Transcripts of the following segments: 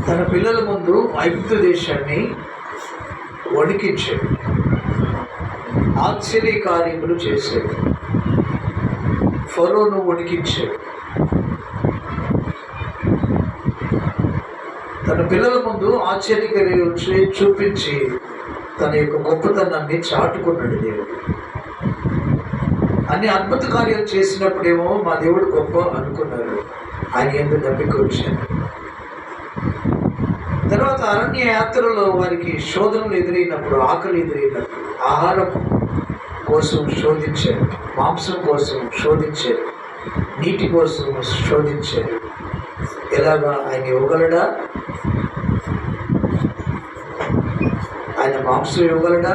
తన పిల్లల ముందు ఐగుప్తు దేశాన్ని వణికించాడు, ఆశ్చర్య కార్యములు చేశాడు, ఫరోను వణికించాడు. తన పిల్లల ముందు ఆశ్చర్యకార్యాలు చూపించి తన యొక్క గొప్పతనాన్ని చాటుకున్నాడు దేవుడు. అన్ని అద్భుత కార్యాలు చేసినప్పుడేమో మా దేవుడు గొప్ప అనుకున్నారు, ఆయన ఎందుకు నమ్మిక వచ్చాను. తర్వాత అరణ్య యాత్రలో వారికి శోధనలు ఎదురైనప్పుడు, ఆకలి ఎదురైనప్పుడు ఆహారం కోసం శోధించారు, మాంసం కోసం శోధించారు, నీటి కోసం శోధించారు. ఎలాగా ఆయన ఇవ్వగలడా? ఆయన మాంసం ఇవ్వగలడా?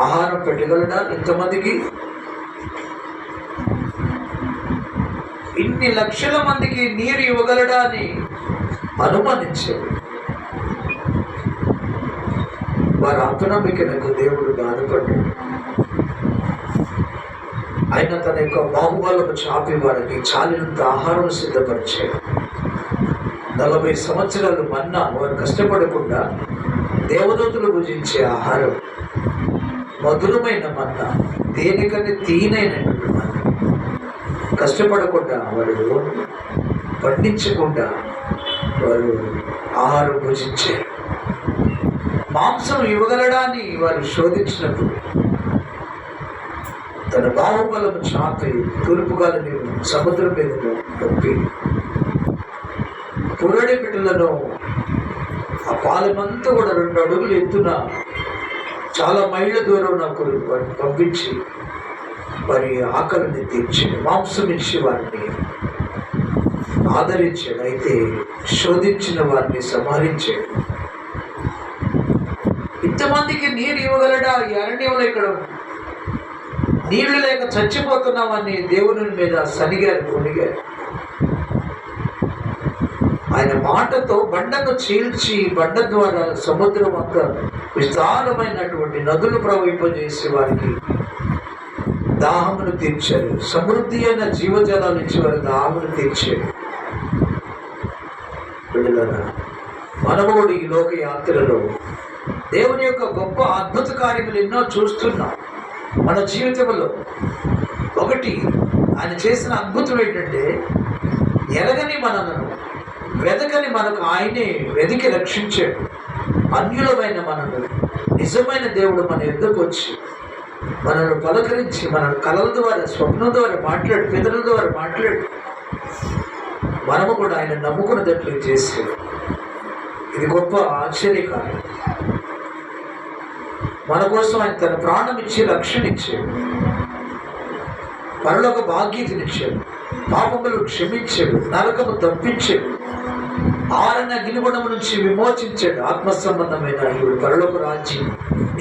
ఆహారం పెట్టగలడా ఇంతమందికి? ఇన్ని లక్షల మందికి నీరు ఇవ్వగలడా అని అనుమానించారు. వారి అపనమ్మికలకు దేవుడు బాధపడ్డాడు. ఆయన తన యొక్క బాహుబలకు చాపి వారికి చాలినంత ఆహారం సిద్ధపరిచాడు. 40 సంవత్సరాలు మన్నా వారు కష్టపడకుండా దేవదూతలు భుజించే ఆహారం, మధురమైన మన్నా, దేనికని తీనైనటువంటి మన్నా, కష్టపడకుండా వారు పండించకుండా వారు ఆహారం భుజించారు. మాంసం ఇవ్వగలడా అని వారు శోధించినప్పుడు తన బాహుబలము చాపి తూర్పుగాలని సముద్రం మీద పంపి పురడి బిడ్డలను ఆ పాలెమంతా కూడా 2 అడుగులు ఎత్తున చాలా మైళ్ళ దూరం నాకు వారిని పంపించి వారి ఆకలిని తీర్చాడు, మాంసం ఇచ్చి వారిని ఆదరించాడు. అయితే శోధించిన వారిని సంహరించాడు. ఇంతమందికి నీరు ఇవ్వగలడా? ఈ అరణ్యంలో ఇక్కడ నీళ్లు లేక చచ్చిపోతున్నామని దేవుని మీద సనిగారు, కొనిగారు. ఆయన మాటతో బండను చీల్చి బండ ద్వారా సముద్రం అంతా విస్తారమైనటువంటి నదులు ప్రవహింపజేసి వారికి దాహమును తీర్చారు. సమృద్ధి అయిన జీవజలాలు ఇచ్చి వారి దాహమును తీర్చారు. బిడ్డలారా, మనము కూడా ఈ లోక యాత్రలో దేవుని యొక్క గొప్ప అద్భుత కార్యములు ఎన్నో చూస్తున్నాం మన జీవితంలో. ఒకటి, ఆయన చేసిన అద్భుతం ఏంటంటే, ఎరగని మనలను వెదకని మనకు ఆయనే వెదికి రక్షించాడు. అన్యులమైన మనను నిజమైన దేవుడు మన ఎద్దకు వచ్చి మనల్ని పలకరించి, మన కళల ద్వారా, స్వప్నం ద్వారా మాట్లాడు, పితరుల ద్వారా మాట్లాడు, మనము కూడా ఆయన నమ్ముకున్నట్లు చేశాడు. ఇది గొప్ప ఆశ్చర్యకార్యం. మన కోసం ఆయన తన ప్రాణం ఇచ్చి రక్షణ ఇచ్చాడు, పరలోక భాగ్యతనిచ్చాడు, పాపములు క్షమించాడు, నరకము తప్పించాడు, ఆరణ గిలిగుణము నుంచి విమోచించాడు, ఆత్మ సంబంధమైన ఈ పరలోక రాజ్యం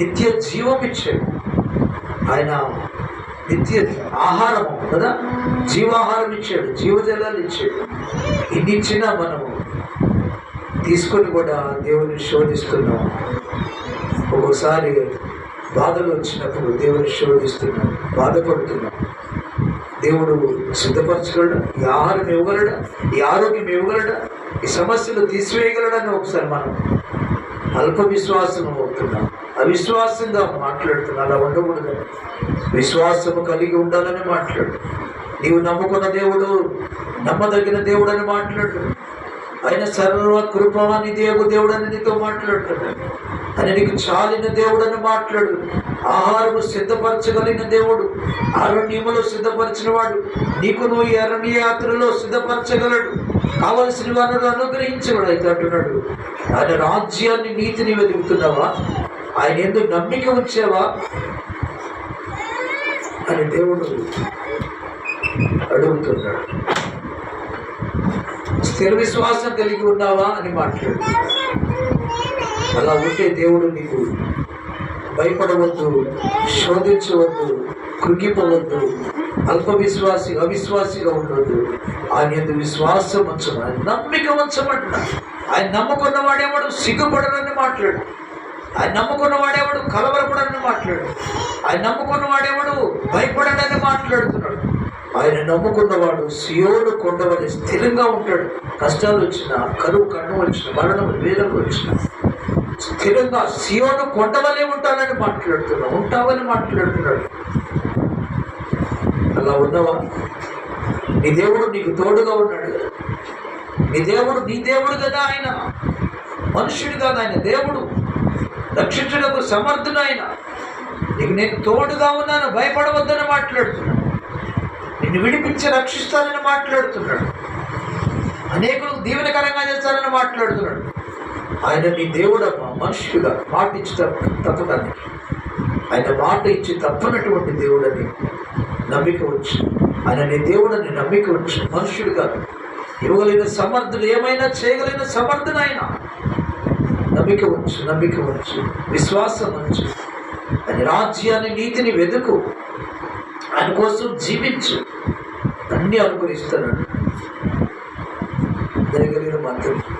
నిత్య జీవం ఇచ్చాడు. ఆయన నిత్య ఆహారము కదా, జీవాహారం ఇచ్చాడు, జీవజలాలు ఇచ్చాడు. ఇన్ని ఇచ్చినా మనం తీసుకొని కూడా దేవుని శోధిస్తున్నాం. ఒక్కోసారి బాధలు వచ్చినప్పుడు దేవుని శోధిస్తున్నాం, బాధపడుతున్నాం. దేవుడు సిద్ధపరచగలడా? ఈ ఆహారం ఇవ్వగలడా? ఈ ఆరోగ్యం ఇవ్వగలడా? ఈ సమస్యలు తీసివేయగలడని ఒకసారి మనం అల్ప విశ్వాసం అవుతున్నాం, అవిశ్వాసంగా మాట్లాడుతున్నా. అలా ఉండకూడదని, విశ్వాసము కలిగి ఉండాలని మాట్లాడు. నీవు నమ్ముకున్న దేవుడు నమ్మదగిన దేవుడు అని మాట్లాడు. ఆయన సర్వ కృపానిదేవు దేవుడు అని నీతో మాట్లాడుతున్నాడు. ఆయన నీకు చాలిన దేవుడు అని మాట్లాడు. ఆహారము సిద్ధపరచగలిగిన దేవుడు, అరణ్యములో సిద్ధపరిచిన వాడు నీకు నువ్వు ఈ అరణ్య యాత్రలో సిద్ధపరచగలడు. కావలసిన వనరులు అనుగ్రహించగలడు. అయితే అంటున్నాడు, ఆయన రాజ్యాన్ని, నీతిని వెతుకుతున్నావా? ఆయన ఎందుకు నమ్మిక ఉంచావా అని దేవుడు అడుగుతున్నాడు. స్థిర విశ్వాసం కలిగి ఉన్నావా అని మాట్లాడు. అలా ఉంటే దేవుడు నీకు భయపడవద్దు, శోధించవద్దు, కృంగిపోవద్దు, అవిశ్వాసిగా ఉండవద్దు. ఆయన ఎందు విశ్వాసం ఉంచమని, నమ్మిక ఉంచమంట. ఆయన నమ్ముకున్న వాడేవాడు సిగ్గుపడనని మాట్లాడు. ఆయన నమ్ముకున్న వాడేవాడు కలవరపడని మాట్లాడు. ఆయన నమ్ముకున్న వాడేవాడు భయపడనని మాట్లాడుతున్నాడు. ఆయన నమ్ముకున్నవాడు సియోను కొండవలె స్థిరంగా ఉంటాడు. కష్టాలు వచ్చినా, కరువు కన్ను వచ్చిన, మరణం వేదనలు వచ్చిన స్థిరంగా సియోను కొండవలే ఉంటానని ఉంటావని మాట్లాడుతున్నాడు. అలా ఉన్నవా? నీ దేవుడు నీకు తోడుగా ఉన్నాడు కదా. నీ దేవుడు కదా. ఆయన మనుష్యుడు కాదు, ఆయన దేవుడు. రక్షించడానికి సమర్థుడు ఆయన. నీకు నేను తోడుగా ఉన్నాను, భయపడవద్దని మాట్లాడుతున్నాడు. నిన్ను విడిపించి రక్షిస్తానని మాట్లాడుతున్నాడు. అనేకులకు దీవెనకరంగా చేస్తానని మాట్లాడుతున్నాడు. ఆయన నీ దేవుడమ్మా, మనుష్యుడుగా మాట ఇచ్చి తప్పడానికి. ఆయన మాట ఇచ్చి తప్పనటువంటి దేవుడని నమ్మిక వచ్చు. ఆయన నీ దేవుడని నమ్మిక వచ్చు. మనుష్యుడు కాదు, ఇవ్వగలిగిన సమర్థుడు, ఏమైనా చేయగలిగిన సమర్థుడు ఆయన. నమ్మిక వచ్చు, విశ్వాసం వచ్చు. ఆయన రాజ్యాన్ని, నీతిని వెతుకు, ఆయన కోసం జీవించు, అన్నీ అనుగ్రహిస్తున్నాడు. దయగలిగిన మంత్రులు